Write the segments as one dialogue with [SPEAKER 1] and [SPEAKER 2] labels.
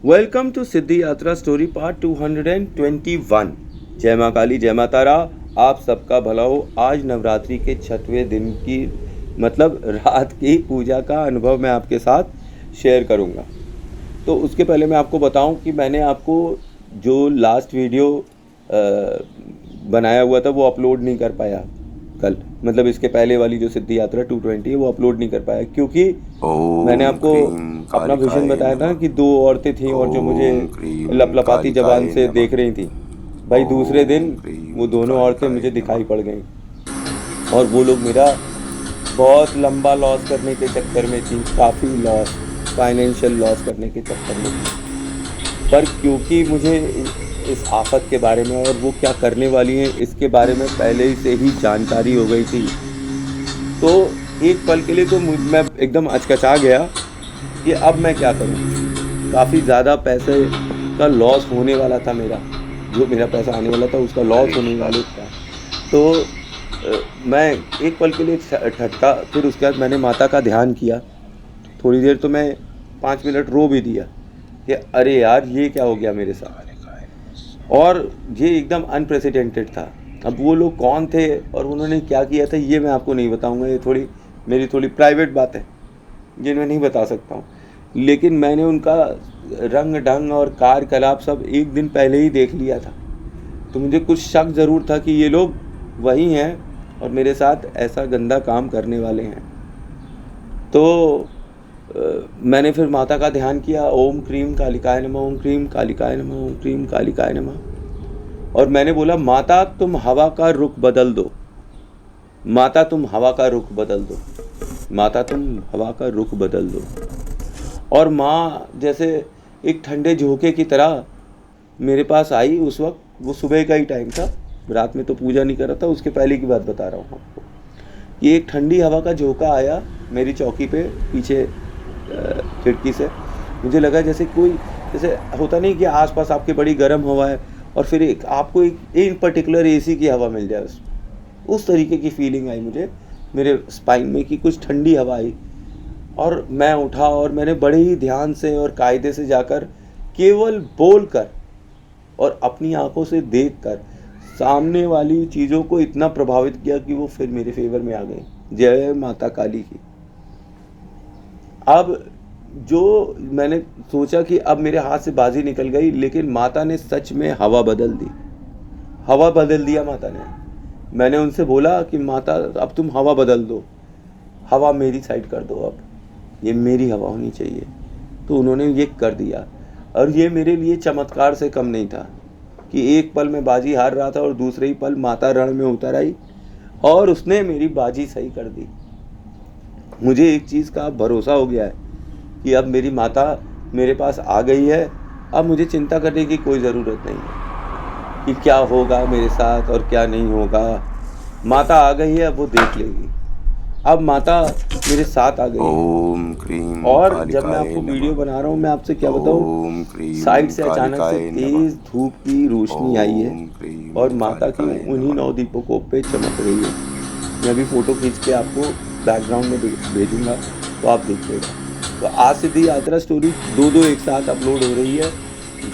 [SPEAKER 1] Welcome to सिद्धि यात्रा story part 221। जय माँ काली, जय माँ तारा। आप सबका भला हो। आज नवरात्रि के 6वें दिन की रात की पूजा का अनुभव मैं आपके साथ शेयर करूँगा। तो उसके पहले मैं आपको बताऊं कि मैंने आपको जो लास्ट वीडियो बनाया हुआ था वो अपलोड नहीं कर पाया कल। इसके पहले वाली जो सिद्धि यात्रा 220 है वो अपलोड नहीं कर पाया, क्योंकि मैंने
[SPEAKER 2] ओम
[SPEAKER 1] आपको
[SPEAKER 2] क्रीम
[SPEAKER 1] अपना विजन
[SPEAKER 2] कालिकाय
[SPEAKER 1] बताया था
[SPEAKER 2] नमः।
[SPEAKER 1] कि दो औरतें थीं और जो मुझे
[SPEAKER 2] ओम क्रीम
[SPEAKER 1] लपलपाती जबान
[SPEAKER 2] कालिकाय
[SPEAKER 1] से
[SPEAKER 2] नमः।
[SPEAKER 1] देख रही थीं। भाई दूसरे
[SPEAKER 2] ओम
[SPEAKER 1] दिन वो
[SPEAKER 2] क्रीम
[SPEAKER 1] दोनों औरतें
[SPEAKER 2] कालिकाय
[SPEAKER 1] मुझे दिखाई
[SPEAKER 2] नमः।
[SPEAKER 1] पड़ गईं और वो लोग मेरा बहुत लंबा लॉस करने के चक्कर में थी, काफ़ी लॉस, फाइनेंशियल लॉस करने के चक्कर में थी। पर क्योंकि मुझे इस आफत के बारे में और वो क्या करने वाली हैं इसके बारे में पहले ही से ही जानकारी हो गई थी, तो एक पल के लिए तो मैं एकदम अचकचा गया कि अब मैं क्या करूं। काफ़ी ज़्यादा पैसे का लॉस होने वाला था मेरा, जो मेरा पैसा आने वाला था उसका लॉस होने वाला था। तो मैं एक पल के लिए ठटका। फिर उसके बाद मैंने माता का ध्यान किया। थोड़ी देर तो मैं 5 मिनट रो भी दिया कि अरे यार ये क्या हो गया मेरे साथ। और ये एकदम अनप्रेसिडेंटेड था। अब वो लोग कौन थे और उन्होंने क्या किया था ये मैं आपको नहीं बताऊंगा। ये मेरी थोड़ी प्राइवेट बात है, ये मैं नहीं बता सकता हूँ। लेकिन मैंने उनका रंग ढंग और कार्यकलाप सब एक दिन पहले ही देख लिया था, तो मुझे कुछ शक ज़रूर था कि ये लोग वही हैं और मेरे साथ ऐसा गंदा काम करने वाले हैं। तो मैंने फिर माता का ध्यान किया। ओम क्रीम कालिकाय नमः, ओम क्रीम कालिकाय नमः, ओम क्रीम कालिकाय नमः। और मैंने बोला, माता तुम हवा का रुख बदल दो, माता तुम हवा का रुख बदल दो, माता तुम हवा का रुख बदल दो। और माँ जैसे एक ठंडे झोंके की तरह मेरे पास आई। उस वक्त वो सुबह का ही टाइम था, रात में तो पूजा नहीं कर रहा था, उसके पहले की बात बता रहा हूँ आपको। ये एक ठंडी हवा का झोंका आया मेरी चौकी पे पीछे खिड़की से। मुझे लगा जैसे जैसे होता नहीं कि आसपास आपके बड़ी गर्म हवा है और फिर आपको एक पर्टिकुलर एसी की हवा मिल जाए, उस तरीके की फीलिंग आई मुझे मेरे स्पाइन में कि कुछ ठंडी हवा आई। और मैं उठा और मैंने बड़े ही ध्यान से और कायदे से जाकर केवल बोलकर और अपनी आंखों से देखकर सामने वाली चीज़ों को इतना प्रभावित किया कि वो फिर मेरे फेवर में आ गई। जय माता काली की। अब जो मैंने सोचा कि अब मेरे हाथ से बाजी निकल गई, लेकिन माता ने सच में हवा बदल दी, हवा बदल दिया माता ने। मैंने उनसे बोला कि माता अब तुम हवा बदल दो, हवा मेरी साइड कर दो, अब ये मेरी हवा होनी चाहिए। तो उन्होंने ये कर दिया। और ये मेरे लिए चमत्कार से कम नहीं था कि एक पल में बाजी हार रहा था और दूसरे ही पल माता रण में उतर आई और उसने मेरी बाजी सही कर दी। मुझे एक चीज़ का भरोसा हो गया है कि अब मेरी माता मेरे पास आ गई है। अब मुझे चिंता करने की कोई ज़रूरत नहीं है कि क्या होगा मेरे साथ और क्या नहीं होगा। माता आ गई है, अब वो देख लेगी। अब माता मेरे साथ आ गई है।
[SPEAKER 2] ओम क्रीम
[SPEAKER 1] और जब मैं
[SPEAKER 2] कालिकाय
[SPEAKER 1] आपको वीडियो
[SPEAKER 2] नमः।
[SPEAKER 1] बना रहा हूँ, मैं आपसे क्या बताऊँ,
[SPEAKER 2] ओम क्रीम
[SPEAKER 1] साइड से अचानक से
[SPEAKER 2] कालिकाय नमः।
[SPEAKER 1] तेज़ धूप की रोशनी आई है
[SPEAKER 2] ओम क्रीम
[SPEAKER 1] और माता की
[SPEAKER 2] कालिकाय
[SPEAKER 1] उन्हीं
[SPEAKER 2] नमः।
[SPEAKER 1] 9 दीपकों पे चमक रही है। मैं अभी फ़ोटो खींच के आपको बैकग्राउंड में भेजूँगा, तो आप देखिएगा। तो आज सिद्धि यात्रा स्टोरी दो एक साथ अपलोड हो रही है।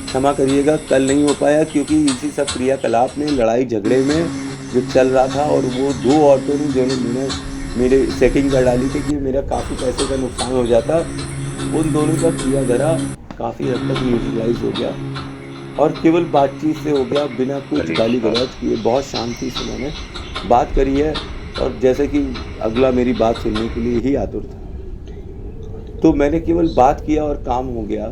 [SPEAKER 1] क्षमा करिएगा, कल नहीं हो पाया क्योंकि इसी सब क्रियाकलाप में, लड़ाई झगड़े में जो चल रहा था, और वो दो औरतों ने जो मेरे सेटिंग कर डाली थी कि मेरा काफ़ी पैसे का नुकसान हो जाता, उन दोनों का किया धरा काफ़ी हद तक न्यूट्रलाइज हो गया और केवल बातचीत से हो गया, बिना कुछ गाली गलौज किए। बहुत शांति से मैंने बात करी है और जैसे कि अगला मेरी बात सुनने के लिए ही आतुर था। तो मैंने केवल बात किया और काम हो गया।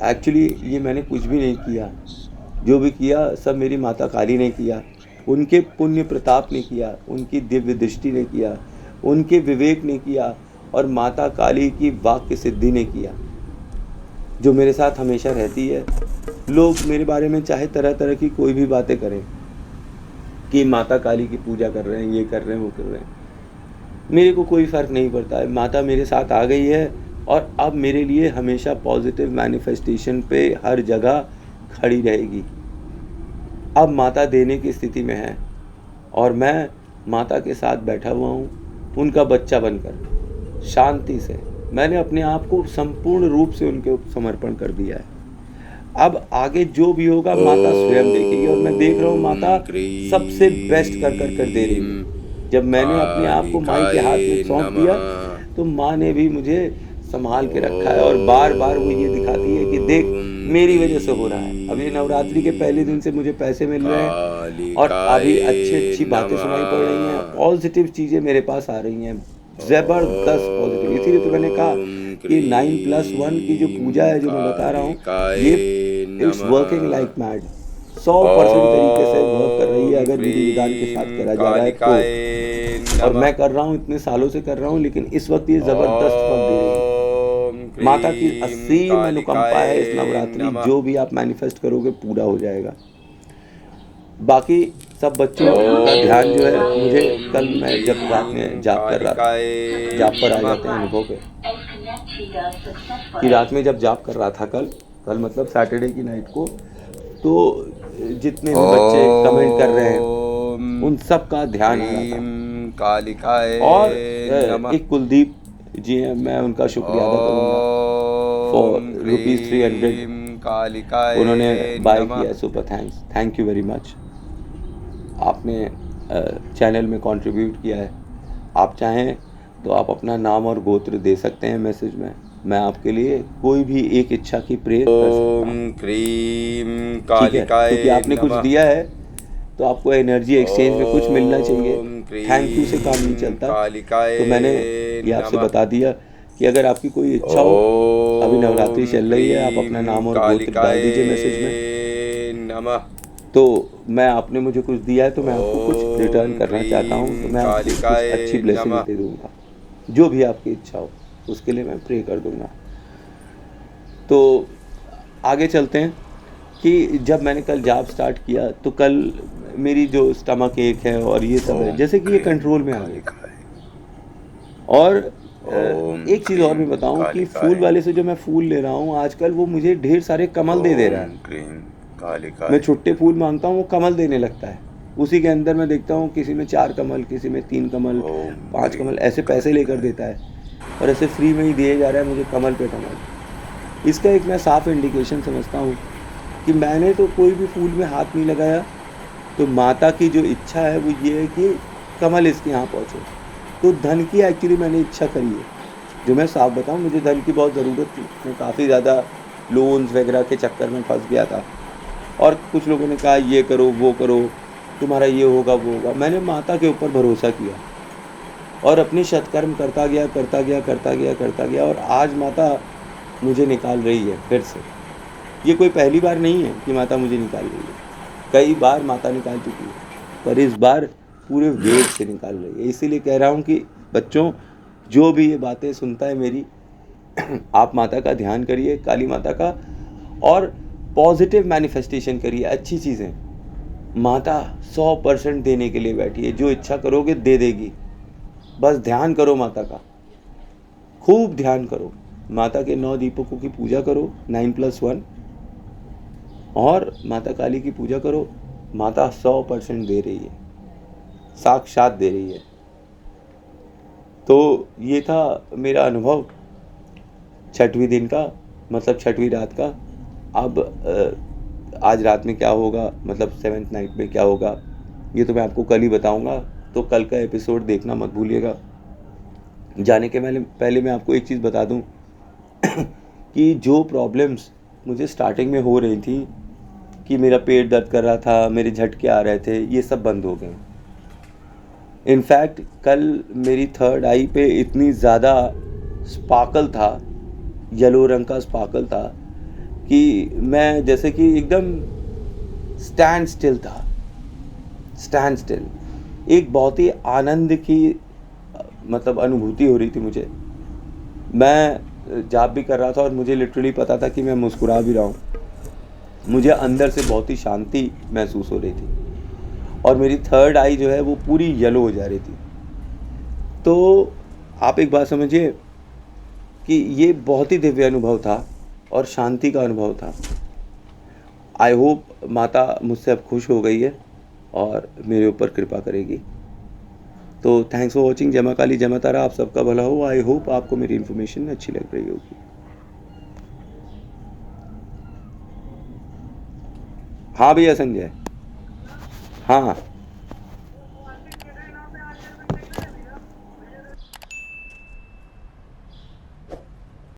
[SPEAKER 1] एक्चुअली ये मैंने कुछ भी नहीं किया, जो भी किया सब मेरी माता काली ने किया, उनके पुण्य प्रताप ने किया, उनकी दिव्य दृष्टि ने किया, उनके विवेक ने किया और माता काली की वाक्य सिद्धि ने किया, जो मेरे साथ हमेशा रहती है। लोग मेरे बारे में चाहे तरह तरह की कोई भी बातें करें कि माता काली की पूजा कर रहे हैं, ये कर रहे हैं, वो कर रहे हैं, मेरे को कोई फ़र्क नहीं पड़ता है। माता मेरे साथ आ गई है और अब मेरे लिए हमेशा पॉजिटिव मैनिफेस्टेशन पे हर जगह खड़ी रहेगी। अब माता देने की स्थिति में है और मैं माता के साथ बैठा हुआ हूँ, उनका बच्चा बनकर शांति से। मैंने अपने आप को संपूर्ण रूप से उनके समर्पण कर दिया है। अब आगे जो भी होगा माता स्वयं देखेगी, और मैं देख रहा हूँ माता सबसे बेस्ट कर दे रही है। जब मैंने अपने आप को माई के हाथ में सौंप दिया तो माँ ने भी मुझे संभाल के रखा है, और बार बार वो ये दिखाती है कि देख मेरी वजह से हो रहा है। अब ये नवरात्रि के पहले दिन से मुझे पैसे मिल रहे हैं, और अभी अच्छी बातें सुनाई पड़ रही हैं, पॉजिटिव चीज़ें मेरे पास आ रही हैं, ज़बरदस्त पॉजिटिव। इसीलिए तो मैंने कहा कि 9+1 की जो पूजा है, जो मैं बता रहा हूँ, ये इट्स वर्किंग लाइक मैड, 100% तरीके से वर्क कर रही है अगर विधि विधान के साथ करा जा रहा है तो। और मैं कर रहा हूँ, इतने सालों से कर रहा हूँ, लेकिन इस वक्त ये ज़बरदस्त फल दे रही है। माता की असीम अनुकंपा है इस नवरात्रि, जो भी आप मैनिफेस्ट करोगे पूरा हो जाएगा। बाकी सब बच्चों का ध्यान जो है, मुझे कल मैं जब रात में जाप कर रहा था, जाप पर आ जाते हैं अनुभव पे, कि रात में जब जाप कर रहा था कल मतलब सैटरडे की नाइट को, तो जितने भी बच्चे कमेंट कर रहे हैं उन सब का ध्यान आ रहा था। और एक कुलदीप जी हैं, मैं उनका शुक्रिया अदा करूँगा फॉर ₹300 उन्होंने बाय किया, super thank you very much. आपने चैनल में कंट्रीब्यूट किया है। आप चाहें तो आप अपना नाम और गोत्र दे सकते हैं मैसेज में, मैं आपके लिए कोई भी एक इच्छा की प्रे कर सकता हूँ, ठीक है? क्योंकि आपने कुछ दिया है तो आपको एनर्जी एक्सचेंज में कुछ मिलना चाहिए। थैंक यू से काम नहीं चलता। तो मैंने ये आपसे बता दिया कि अगर आपकी कोई इच्छा हो, अभी नवरात्रि चल रही है, आप अपना नाम और गोत्र डाल दीजिए मैसेज में, तो मैं आपने मुझे कुछ दिया है तो मैं आपको कुछ रिटर्न करना चाहता हूँ, तो मैं आपको कुछ अच्छी ब्लेसिंग दे दूँगा, जो भी आपकी इच्छा हो उसके लिए मैं प्रे कर दूँगा। तो आगे चलते हैं कि जब मैंने कल जाप स्टार्ट किया तो कल मेरी जो स्टमक एक है और ये सब है, जैसे कि ये कंट्रोल में आ गया। और एक चीज़ और मैं बताऊं कि फूल वाले से जो मैं फूल ले रहा हूं आजकल, वो मुझे ढेर सारे कमल दे रहा है। मैं छुट्टे फूल मांगता हूं, वो कमल देने लगता है। उसी के अंदर मैं देखता हूं किसी में 4 कमल, किसी में 3 कमल, 5 कमल, ऐसे पैसे लेकर देता है, और ऐसे फ्री में ही दिए जा रहा है मुझे कमल पे कमल। इसका एक मैं साफ इंडिकेशन समझता हूँ कि मैंने तो कोई भी फूल में हाथ नहीं लगाया, तो माता की जो इच्छा है वो ये है कि कमल इसके यहाँ पहुँचे। तो धन की एक्चुअली मैंने इच्छा करी है, जो मैं साफ बताऊँ, मुझे धन की बहुत ज़रूरत थी। मैं काफ़ी ज़्यादा लोन्स वगैरह के चक्कर में फंस गया था, और कुछ लोगों ने कहा ये करो वो करो, तुम्हारा ये होगा वो होगा। मैंने माता के ऊपर भरोसा किया और अपने सत्कर्म करता गया, और आज माता मुझे निकाल रही है फिर से। ये कोई पहली बार नहीं है कि माता मुझे निकाल रही है, कई बार माता निकाल चुकी है, पर इस बार पूरे वेग से निकाल रही है। इसीलिए कह रहा हूँ कि बच्चों, जो भी ये बातें सुनता है मेरी, आप माता का ध्यान करिए, काली माता का, और पॉजिटिव मैनिफेस्टेशन करिए, अच्छी चीज़ें। माता 100% देने के लिए बैठी है, जो इच्छा करोगे दे देगी। बस ध्यान करो माता का, खूब ध्यान करो, माता के 9 दीपकों की पूजा करो 9+1, और माता काली की पूजा करो। माता 100% दे रही है, साक्षात दे रही है। तो ये था मेरा अनुभव छठवीं दिन का, मतलब छठवीं रात का। अब आज रात में क्या होगा, मतलब 7th नाइट में क्या होगा, ये तो मैं आपको कल ही बताऊंगा। तो कल का एपिसोड देखना मत भूलिएगा। जाने के पहले मैं आपको एक चीज़ बता दूं कि जो प्रॉब्लम्स मुझे स्टार्टिंग में हो रही थी, कि मेरा पेट दर्द कर रहा था, मेरे झटके आ रहे थे, ये सब बंद हो गए। इनफैक्ट कल मेरी 3rd आई पे इतनी ज़्यादा स्पार्कल था, येलो रंग का स्पार्कल था, कि मैं जैसे कि एकदम स्टैंड स्टिल था, स्टैंड स्टिल। एक बहुत ही आनंद की मतलब अनुभूति हो रही थी मुझे। मैं जाप भी कर रहा था और मुझे लिटरली पता था कि मैं मुस्कुरा भी रहा हूँ। मुझे अंदर से बहुत ही शांति महसूस हो रही थी, और मेरी 3rd आई जो है वो पूरी येलो हो जा रही थी। तो आप एक बात समझिए कि ये बहुत ही दिव्य अनुभव था और शांति का अनुभव था। आई होप माता मुझसे अब खुश हो गई है और मेरे ऊपर कृपा करेगी। तो थैंक्स फॉर वॉचिंग। जय मां काली, जय मां तारा। आप सबका भला हो। आई होप आपको मेरी इन्फॉर्मेशन अच्छी लग रही होगी। हाँ भैया संजय, हाँ हाँ